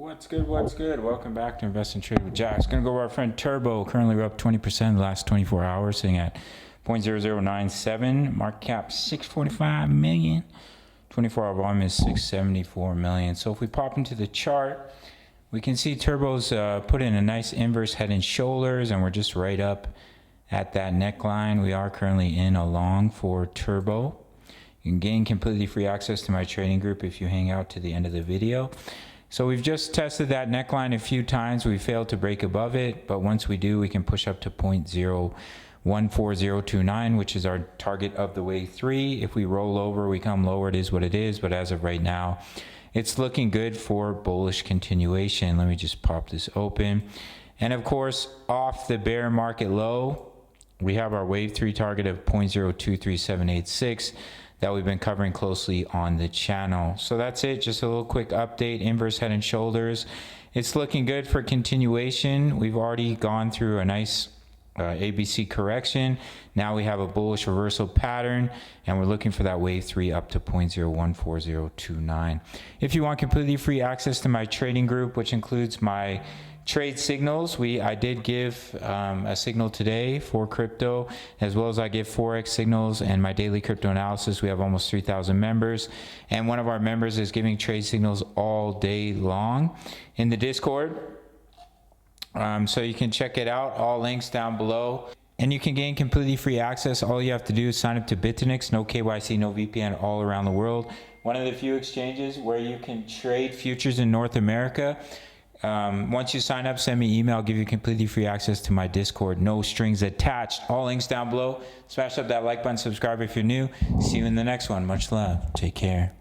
What's good? What's good? Welcome back to Invest and Trade with Jax. Gonna go over our friend Turbo. Currently, we're up 20% in the last 24 hours, sitting at 0.0097. Market cap 645 million. 24-hour volume is 674 million. So if we pop into the chart, we can see Turbo's put in a nice inverse head and shoulders, and we're just right up at that neckline. We are currently in a long for Turbo. You can gain completely free access to my trading group if you hang out to the end of the video. So we've just tested that neckline a few times. We failed to break above it, but once we do, we can push up to 0.014029, which is our target of the wave 3. If we roll over, we come lower, it is what it is. But as of right now, it's looking good for bullish continuation. Let me just pop this open. And of course, off the bear market low, we have our wave 3 target of 0.023786 that we've been covering closely on the channel. So that's it, just a little quick update. Inverse head and shoulders, it's looking good for continuation. We've already gone through a nice ABC correction. Now we have a bullish reversal pattern, and we're looking for that wave 3 up to 0.014029. If you want completely free access to my trading group, which includes my trade signals, I did give a signal today for crypto, as well as I give Forex signals and my daily crypto analysis. We have almost 3,000 members, and one of our members is giving trade signals all day long in the Discord. So you can check it out, all links down below. And you can gain completely free access. All you have to do is sign up to Bitfinex, no KYC, no VPN, all around the world. One of the few exchanges where you can trade futures in North America. Once you sign up, send me email. I'll give you completely free access to my Discord. No strings attached. All links down below. Smash up that like button, subscribe if you're new. See you in the next one. Much love. Take care.